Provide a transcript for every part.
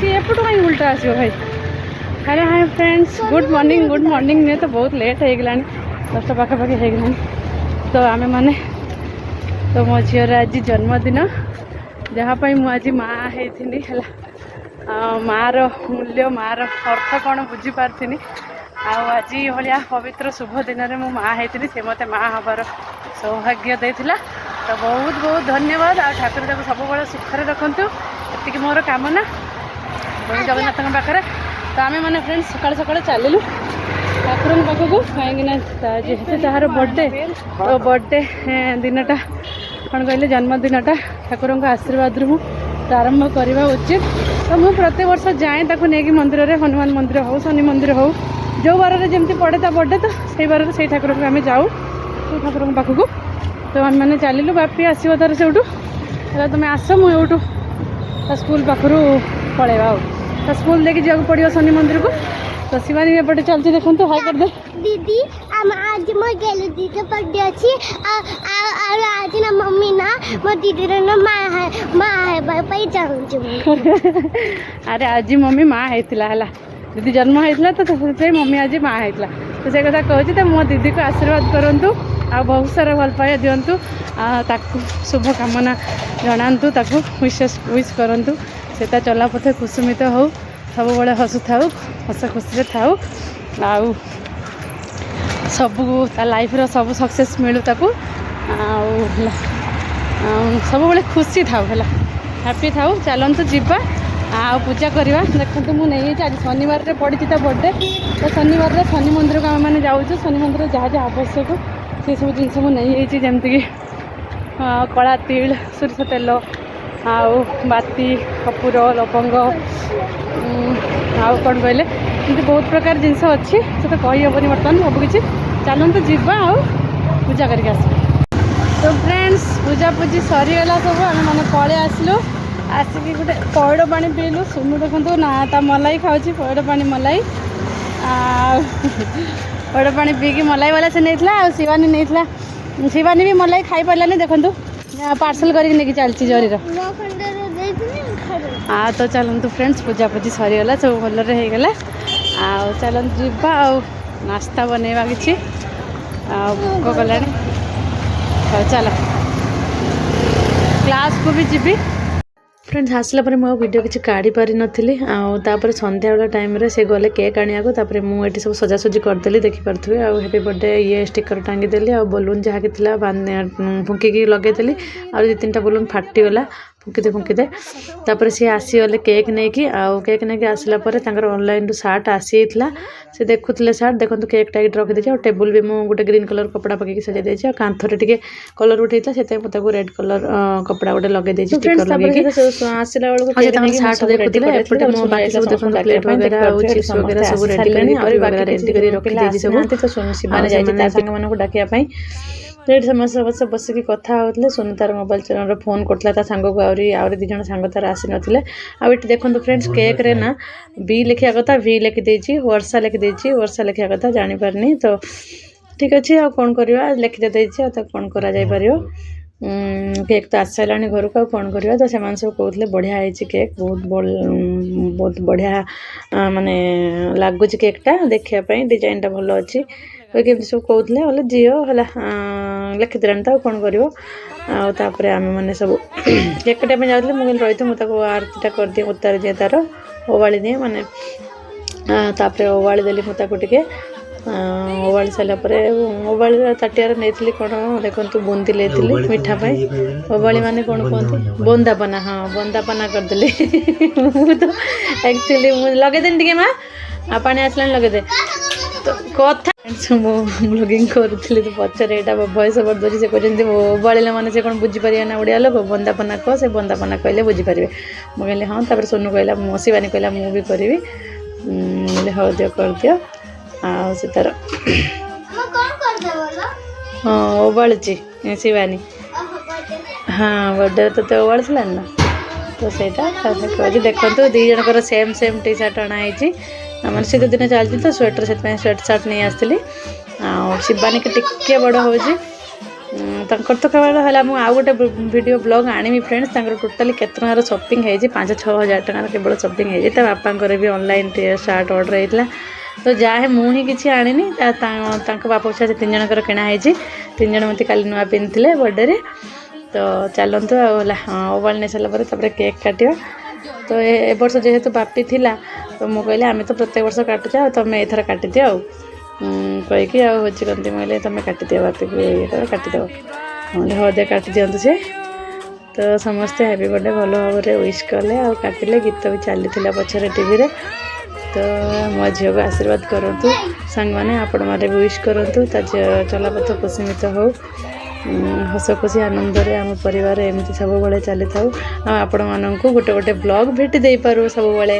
सी एपटू कहीं उल्टा आसो भाई। Hello hi friends, good morning नहीं तो बहुत लेट हो गला 10टा पाखापाखि हो गला। तो आम मैंने तो मो झीर आज जन्मदिन जहाँपाई मुझे माँ होती है मार मूल्य मार अर्थ कौन बुझीपारी आज भाया पवित्र शुभ दिन में मो माँ होती से मत माँ हबार सौभाग्य देता। तो बहुत बहुत धन्यवाद। आ ठाकुर ताको सब सुखरे रखु ये मोर कामना प्रभु जगन्नाथ पाखे। तो आम मैंने फ्रेंड्स सकाल सकाल चलू ठाकुर पाखक कहीं जेहेतु तार बर्थडे तो बर्थडे दिनटा कौन कहले जन्मदिनटा ठाकुर आशीर्वाद रु आरंभ करवा उचित। तो मुझे प्रत्येक वर्ष जाए नहीं मंदिर में हनुमान मंदिर हो शनि मंदिर हो जो बार में जमी पड़े ता बर्थडे तो से बार से ठाकुर आम जाऊँ ठाकुर पाखक। तो आम मैंने चलू बापी आसो तार से तुम आस मुझे स्कूल पाखु पलैबा तो स्कूल लेके जाक पड़ो शनि मंदिर को। तो शिवानी एपटे चलती देखो तो हाई कर दे दीदी आज मो गेलु दीदी बर्थडे अच्छी आज ना मम्मी ना मो दीदी ना माँ है भाई चाहूँ। अरे आज मम्मी माँ होता है दीदी जन्म होता तो मम्मी आज माँ होता तो से कथा कहूँ। तो मो दीदी को आशीर्वाद करूँ आ बहुत सारा भल पाया दिंतु शुभ कामना जनातु विश करूँ से चला पथे कुसुमित हो सब बड़े हसु थाऊ हस खुशी थाऊ आउ सबू ता लाइफ रो सब सक्सेस मिलू ताकू सब बड़े खुशी थाऊ है हैप्पी थाऊ। चलतु जीवा आ पूजा करवा देखो मुझे आज शनिवार रे पड़ी तो बर्थडे तो शनिवार रे शनि मंदिर को आम मैंने जाऊँ शनि मंदिर जहाँ जहाँ आवश्यक से सब जिनस मुझे जमीक कला तिल सोरिष तेल आउ बाती कपूर लवंग आउ कौन कहले एमती बहुत प्रकार जिनस अच्छी से तो कही हेनी बर्तमान सब किसी। चलतु जीवा आउ पूजा करके आस। तो फ्रेंड्स पूजा पूजी सरीगला सब आम मैंने पलि आसलु आसिक गोटे पइड पानी पीलु सुनु देखो ना ता मलाई खाऊँ पइड पानी मलाई पइड पानी पीकी मलाई वाला से नहीं शिवानी नहीं शिवानी भी मलाई खाई पारानी देखो पार्सल करके नहीं चलती जरीर। हाँ तो चलतु फ्रेंड्स पूजा पूजी सरीगला सब भलरे होगला आ चलतु जीवा आ नास्ता बनवा कि भोक कला चल क्लास को भी जीवी। फ्रेंड्स आसला पर मुझे वीडियो किसी काढ़ी पारि नी आपर संध्या वाला टाइम रे से गले केक आने को मुझे सब सजासजी करदेली देखिपे आ हैप्पी बर्थडे ये स्टिकर टांगीदेली आ बलून जहाँ कि फुंकिकी लगेदेली आ 2-3टा बलून फाटीगला फुंकीदे तापर सी आसीगले केक नहीं आसला ऑनलाइन सार्ट आसी से देखुले सार्ट देखो केक टाइट रखीदे और टेबुल भी मुझे गोटे ग्रीन कलर कपड़ा पकई सजाई देती कांथरे टे कलर उठेता से रेड कलर कपड़ा गोटे लगे स्टिकर लगे सार्ट देखुले प्लेट वगैरह चिप्स वगैरह सब रेडी रखी डाकिया रेड समस्त बसिकी कथा होते सोनू तार मोबाइल चैनल फोन करता सांग को आउरी 2 जण सांग तार आसी नथिले। आ ये देखो फ्रेंड्स केक रे ना बी लिखिया कथा वी लिखि देछि वर्षा लिखि देछि वर्षा लिखिया कथा जानी पारनी तो ठीक अच्छे आ कौन करवा लिखि देछि आ कौन करा जाय परियो। केक तो आस सारानी घर को कौन करवा तो से सब कहते बढ़िया है केक बहुत बढ़िया माने लगुच केकटा देखापी डिजाइनटा भल अच्छी कमी सब कहते बोले झील है लिखिदेलानी तो कौन कर आम मैंने सब केक कटापी जाऊँ मुझे रही मुझे आरतीटा कर दिए उतार दिए तार ओवाली दिए माने तापर ओवाली देली मुझे ओवाली सारापर ओवाली ताटियार नहीं कौन देखो बुंदी ले मीठापाई ओवाली माने कौन कहते बंदापना। हाँ बंदापना करदेली तो एक्चुअली मुझे लगेदेनी टे माँ आ पानी आसला लगेदे तो कथा ब्लॉगिंग करूँ तो पचारे यहाँ वॉइस ओवर दूसरी से कहते ओवाड़े मैंने से कौन बुझीपारे ना ओडिया लोक बंदापना कह से बंदापना कहले बुझीपारे मुझे कहली हाँ तापर सोनू कहला शिवानी कहला मुझे भी करी बोले हाँ दियो कर दियो आ से तार हाँ ओबाड़ी शिवानी हाँ बर्थडे तो ओबाड़ा ना तो सहीटा कह देखो 2 जनकर same same T shirt Anai मैंने शीत दिन चलती तो स्वेटर से स्वेट सार्ट नहीं आसती आ शिवानी के टिके बड़ हो ତାଙ୍କର ତ କେବଳ ହେଲା ମୁଁ ଆଉ ଗୋଟେ ଭିଡ଼ିଓ ବ୍ଲଗ୍ ଆଣିବି ଫ୍ରେଣ୍ଡସ୍ ତାଙ୍କର ଟୋଟାଲି କେତେ ଟଙ୍କାର ସପିଂ ହେଇଛି 5-6 ହଜାର ଟଙ୍କାର କେବଳ ସପିଂ ହେଇଛି ତା ବାପାଙ୍କର ବି ଅନଲାଇନ୍ ସାର୍ଟ ଅର୍ଡ଼ର ହେଇଥିଲା ତ ଯାହା ମୁଁ ହିଁ କିଛି ଆଣିନି ତାଙ୍କ ବାପ ଛୁଆ ସେ 3 ଜଣଙ୍କର କିଣା ହେଇଛି 3 ଜଣ ମୋତେ କାଲି ନୂଆ ପିନ୍ଧିଥିଲେ ବର୍ଥଡେରେ ତ ଚାଲନ୍ତୁ ଆଉ ହେଲା ଓଭାଲ୍ ନେଇ ସାରିଲା ପରେ ତାପରେ କେକ୍ କାଟିବା ତ ଏ ବର୍ଷ ଯେହେତୁ ବାପି ଥିଲା ତ ମୁଁ କହିଲି ଆମେ ତ ପ୍ରତ୍ୟେକ ବର୍ଷ କାଟୁଛେ ଆଉ ତମେ ଏଇଥର କାଟିଦିଅ ଆଉ କହିକି ଆଉ ହେଉଛି କହନ୍ତି ମୁଁ କହିଲେ ତମେ କାଟିଦିଅ ବାପିକୁ ଇଏ କର କାଟିଦେବ ନହେଲେ ହଉ ଦେ କାଟିଦିଅନ୍ତୁ ସେ ତ ସମସ୍ତେ ହ୍ୟାପି ବର୍ଥଡେ ଭଲ ଭାବରେ ୱିଶ୍ କଲେ ଆଉ କାଟିଲେ ଗୀତ ବି ଚାଲିଥିଲା ପଛରେ ଟିଭିରେ ତ ମୋ ଝିଅକୁ ଆଶୀର୍ବାଦ କରନ୍ତୁ ସାଙ୍ଗମାନେ ଆପଣମାନେ ବି ୱିଶ୍ କରନ୍ତୁ ତା ଚଲାପଥ କୁସିମିତ ହଉ ହସ ଖୁସି ଆନନ୍ଦରେ ଆମ ପରିବାର ଏମିତି ସବୁବେଳେ ଚାଲିଥାଉ ଆଉ ଆପଣମାନଙ୍କୁ ଗୋଟେ ବ୍ଲଗ୍ ଭେଟି ଦେଇପାରୁ ସବୁବେଳେ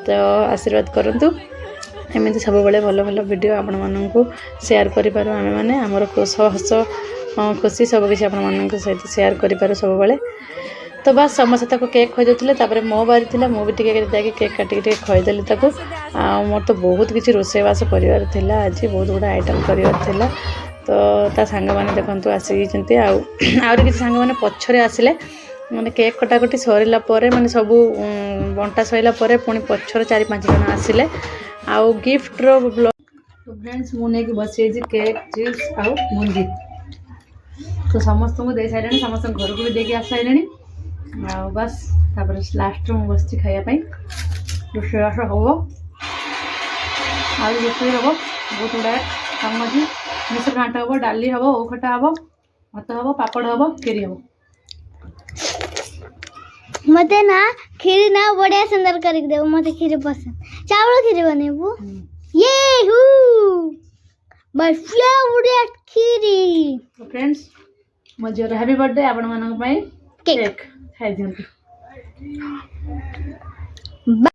ତ ଆଶୀର୍ବାଦ କରନ୍ତୁ ଏମିତି ସବୁବେଳେ ଭଲ ଭଲ ଭିଡ଼ିଓ ଆପଣମାନଙ୍କୁ ସେୟାର କରିପାରୁ ଆମେମାନେ ଆମର ହସ ଖୁସି ସବୁକିଛି ଆପଣମାନଙ୍କ ସହିତ ସେୟାର କରିପାରୁ ସବୁବେଳେ ତ ବାସ୍ ସମସ୍ତେ ତାକୁ କେକ୍ ଖୋଇଦେଉଥିଲେ ତାପରେ ମୋ ବାରି ଥିଲା ମୁଁ ବି ଟିକେ ଯାଇକି କେକ୍ କାଟିକି ଟିକେ ଖୋଇଦେଲି ତାକୁ ଆଉ ମୋର ତ ବହୁତ କିଛି ରୋଷେଇବାସ କରିବାର ଥିଲା ଆଜି ବହୁତ ଗୁଡ଼ା ଆଇଟମ୍ କରିବାର ଥିଲା ତ ତା ସାଙ୍ଗମାନେ ଦେଖନ୍ତୁ ଆସିଛନ୍ତି ଆଉ ଆହୁରି କିଛି ସାଙ୍ଗମାନେ ପଛରେ ଆସିଲେ ମାନେ କେକ୍ କଟାକଟି ସରିଲା ପରେ ମାନେ ସବୁ ବଣ୍ଟା ସରିଲା ପରେ ପୁଣି ପଛରେ 4-5 ଜଣ ଆସିଲେ ଆଉ ଗିଫ୍ଟର ଫ୍ରେଣ୍ଡସ୍ ମୁଁ ନେଇକି ବସିଯାଇଛି କେକ୍ ଚିପ୍ସ ଆଉ ବୁନ୍ଦି ତ ସମସ୍ତଙ୍କୁ ଦେଇ ସାରିଲେଣି ସମସ୍ତଙ୍କ ଘରକୁ ବି ଦେଇକି ଆସିସାରିଲେଣି ଆଉ ବାସ୍ ତାପରେ ଲାଷ୍ଟରେ ମୁଁ ବସିଛି ଖାଇବା ପାଇଁ ରୋଷେଇବାସ ହେବ ଆଉ ରୋଷେଇ ହେବ ବହୁତ ଗୁଡ଼ାଏ କାମ ଅଛି ମିଶ୍ର ଘାଣ୍ଟ ହେବ ଡାଲି ହେବ ଓଉ ଖଟା ହେବ ଭାତ ହେବ ପାପଡ଼ ହେବ କ୍ଷୀରି ହେବ मते ना खीर ना बढ़िया सुंदर करके देव मते खीर पसंद चावल खीर बनेबू ये हु बढ़िया बढ़िया खीरी तो फ्रेंड्स मो झीर हैप्पी बर्थडे आपण मानक पई केक खाइ दियंतु